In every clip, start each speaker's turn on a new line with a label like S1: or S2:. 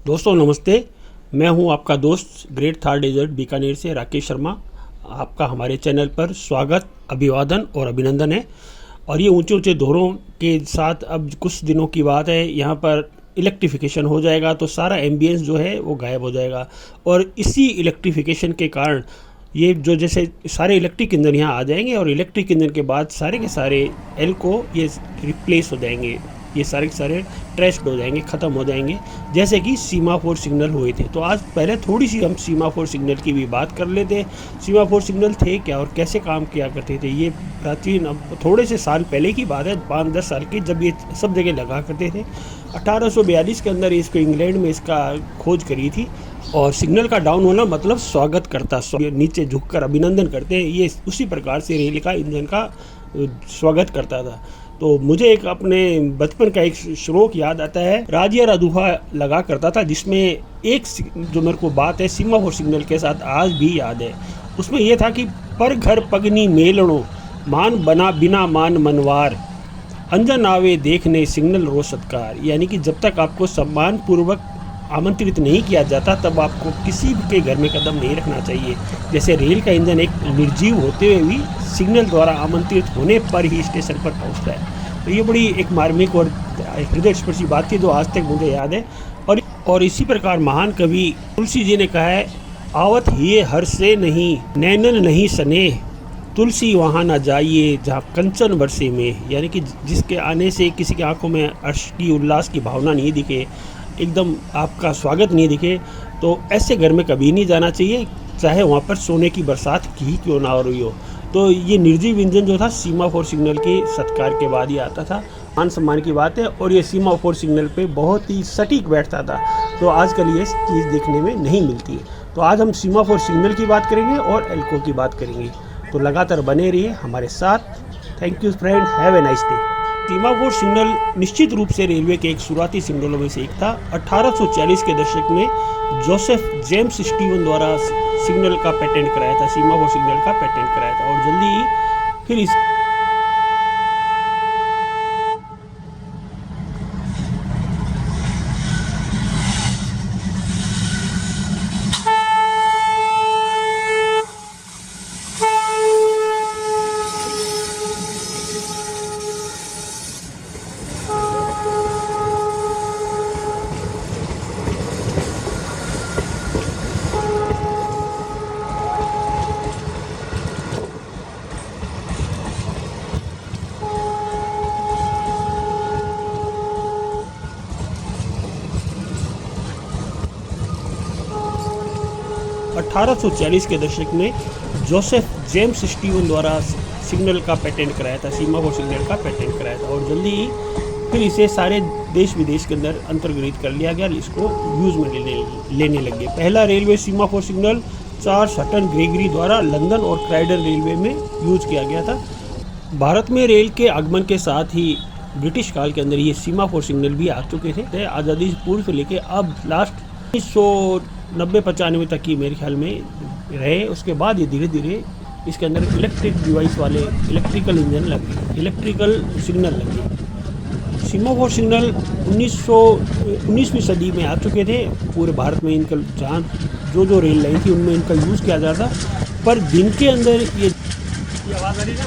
S1: दोस्तों नमस्ते। मैं हूं आपका दोस्त ग्रेट थार डेजर्ट बीकानेर से राकेश शर्मा। आपका हमारे चैनल पर स्वागत, अभिवादन और अभिनंदन है। और ये ऊंचे ऊंचे दौरों के साथ अब कुछ दिनों की बात है, यहाँ पर इलेक्ट्रिफिकेशन हो जाएगा तो सारा एम्बियंस जो है वो गायब हो जाएगा। और इसी इलेक्ट्रिफिकेशन के कारण ये जो जैसे सारे इलेक्ट्रिक इंजन यहाँ आ जाएंगे और इलेक्ट्रिक इंजन के बाद सारे के सारे एल्को ये रिप्लेस हो जाएंगे, ये सारे के सारे ट्रेस्ड हो जाएंगे, ख़त्म हो जाएंगे, जैसे कि सीमाफोर सिग्नल हुए थे। तो आज पहले थोड़ी सी हम सीमाफोर सिग्नल की भी बात कर लेते हैं। सीमाफोर सिग्नल थे क्या और कैसे काम किया करते थे। ये प्राचीन, अब थोड़े से साल पहले की बात है, 5-10 साल की, जब ये सब जगह लगा करते थे। 1842 के अंदर इसको इंग्लैंड में इसका खोज करी थी। और सिग्नल का डाउन होना मतलब स्वागत करता, नीचे झुककर अभिनंदन करते हैं, ये उसी प्रकार से रेल का इंजन का स्वागत करता था। तो मुझे एक अपने बचपन का एक श्लोक याद आता है, राजिया राधुहा लगा करता था, जिसमें एक जो मेरे को बात है सीमाफोर सिग्नल के साथ आज भी याद है। उसमें यह था कि पर घर पगनी मेलणो, मान बना बिना मान मनवार, अंजन आवे देखने सिग्नल रो सत्कार। यानी कि जब तक आपको सम्मान पूर्वक आमंत्रित नहीं किया जाता तब आपको किसी के घर में कदम नहीं रखना चाहिए। जैसे रेल का इंजन एक निर्जीव होते हुए भी सिग्नल द्वारा आमंत्रित होने पर ही स्टेशन पर पहुंचता है। तो ये बड़ी एक मार्मिक और हृदय स्पर्शी बात थी जो आज तक मुझे याद है। और इसी प्रकार महान कवि तुलसी जी ने कहा है, आवत हिये हर से नहीं, नैनन नहीं सने, तुलसी वहाँ ना जाइए जहाँ कंचन बरसे में। यानी कि जिसके आने से किसी की आंखों में हर्ष की, उल्लास की भावना नहीं दिखे, एकदम आपका स्वागत नहीं दिखे, तो ऐसे घर में कभी नहीं जाना चाहिए, चाहे वहाँ पर सोने की बरसात ही क्यों ना हो रही हो। तो ये निर्जीव इंजन जो था सीमाफोर सिग्नल के सत्कार के बाद ही आता था। मान सम्मान की बात है। और ये सीमाफोर सिग्नल पे बहुत ही सटीक बैठता था, तो आजकल ये चीज़ देखने में नहीं मिलती है। तो आज हम सीमाफोर सिग्नल की बात करेंगे और एल्को की बात करेंगे, तो लगातार बने रहिए हमारे साथ। Thank you friend, have a nice day. Semaphore signal निश्चित रूप से रेलवे के एक शुरुआती सिग्नलों में से एक था। 1840 के दशक में जोसेफ जेम्स स्टीवन द्वारा सिग्नल का पेटेंट कराया था, सीमाफोर सिग्नल का पेटेंट कराया था। और जल्दी ही फिर इस 1840 के दशक में जोसेफ जेम्स स्टीवन द्वारा सिग्नल का पेटेंट कराया था, सीमाफोर सिग्नल का पेटेंट कराया था। और जल्दी ही फिर इसे सारे देश विदेश के अंदर अंतर्गत कर लिया गया, इसको यूज़ में लेने लगे। पहला रेलवे सीमाफोर सिग्नल चार्ल्स हटन ग्रेगरी द्वारा लंदन और क्राइडन रेलवे में यूज किया गया था। भारत में रेल के आगमन के साथ ही ब्रिटिश काल के अंदर ये सीमाफोर सिग्नल भी आ चुके थे। आज़ादी से पूर्व से लेके अब लास्ट 1990-95 तक की मेरे ख्याल में रहे। उसके बाद ये धीरे धीरे इसके अंदर इलेक्ट्रिक डिवाइस वाले इलेक्ट्रिकल इंजन लगे, इलेक्ट्रिकल सिग्नल लगे। सीमाफोर सिग्नल 19वीं सदी में आ चुके थे। पूरे भारत में इनका जहाँ जो रेल लाइन थी उनमें इनका यूज़ किया जाता, पर दिन के अंदर ये आवाज़ आ रही ना।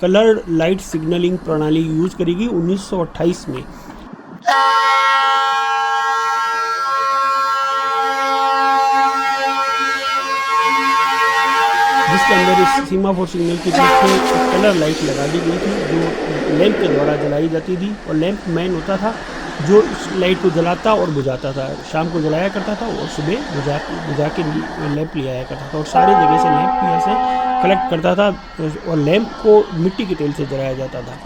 S1: कलर लाइट सिग्नलिंग प्रणाली यूज़ करेगी 1928 में। जिसके अंदर इस सीमाफोर सिग्नल के पीछे कलर लाइट लगा दी गई थी जो लैंप के द्वारा जलाई जाती थी, और लैंप मैन होता था जो इस लाइट को जलाता और बुझाता था। शाम को जलाया करता था और सुबह बुझा के लैंप ले आया करता था, और सारी जगह से लैंप भी ऐसे कलेक्ट करता था, और लैंप को मिट्टी के तेल से जलाया जाता था।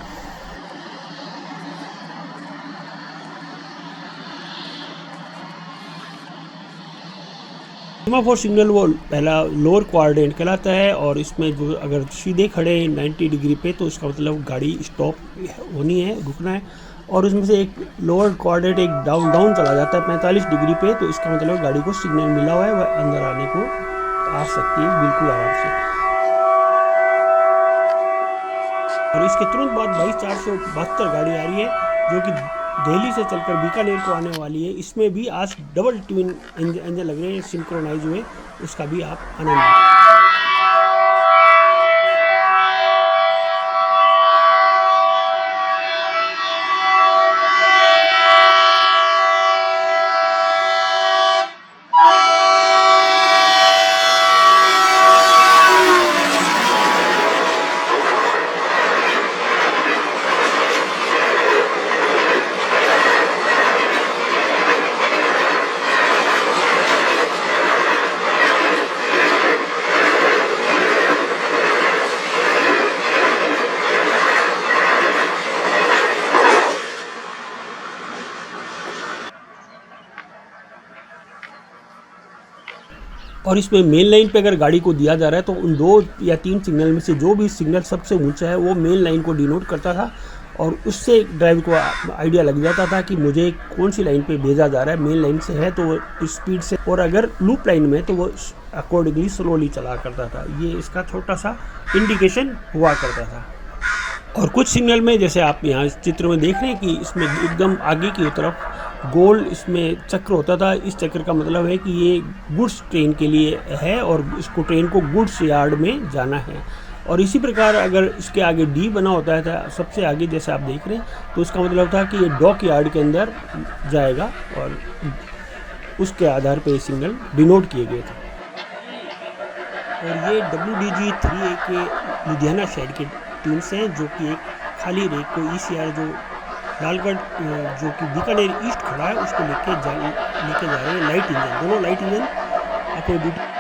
S1: सीमाफोर सिग्नल वो पहला लोअर क्वाड्रेंट कहलाता है, और इसमें जो अगर सीधे खड़े 90 डिग्री पे तो इसका मतलब गाड़ी स्टॉप होनी है, रुकना है, और उसमें से एक लोअर क्वाड्रेंट एक डाउन चला जाता है 45 डिग्री पे, तो इसका मतलब गाड़ी को सिग्नल मिला हुआ है, वह अंदर आने को आ सकती है बिल्कुल आराम से। और इसके तुरंत बाद 22,472 गाड़ी आ रही है जो कि दिल्ली से चलकर बीकानेर को आने वाली है। इसमें भी आज डबल ट्विन इंजन लग रहे हैं सिंक्रोनाइज हुए, उसका भी आप आनंद। और इसमें मेन लाइन पे अगर गाड़ी को दिया जा रहा है तो उन 2 या 3 सिग्नल में से जो भी सिग्नल सबसे ऊंचा है वो मेन लाइन को डिनोट करता था, और उससे ड्राइवर को आइडिया लग जाता था कि मुझे कौन सी लाइन पे भेजा जा रहा है। मेन लाइन से है तो वो स्पीड से, और अगर लूप लाइन में तो वो अकॉर्डिंगली स्लोली चला करता था। ये इसका छोटा सा इंडिकेशन हुआ करता था। और कुछ सिग्नल में जैसे आप यहाँ इस चित्र में देख रहे हैं कि इसमें एकदम आगे की तरफ गोल इसमें चक्र होता था। इस चक्र का मतलब है कि ये गुड्स ट्रेन के लिए है और इसको ट्रेन को गुड्स यार्ड में जाना है। और इसी प्रकार अगर इसके आगे डी बना होता है सबसे आगे जैसे आप देख रहे हैं, तो इसका मतलब था कि ये डॉक यार्ड के अंदर जाएगा, और उसके आधार पर ये सिग्नल डिनोट किए गए थे। और ये WDG 3A के लुधियाना शहर के टीम्स हैं जो कि एक खाली रेक को ECR जो लालगढ़ जो कि बीकानेर ईस्ट खड़ा है उसको लेके जा रहे हैं। लाइट इंजन, दोनों लाइट इंजन अपने ड्यूटी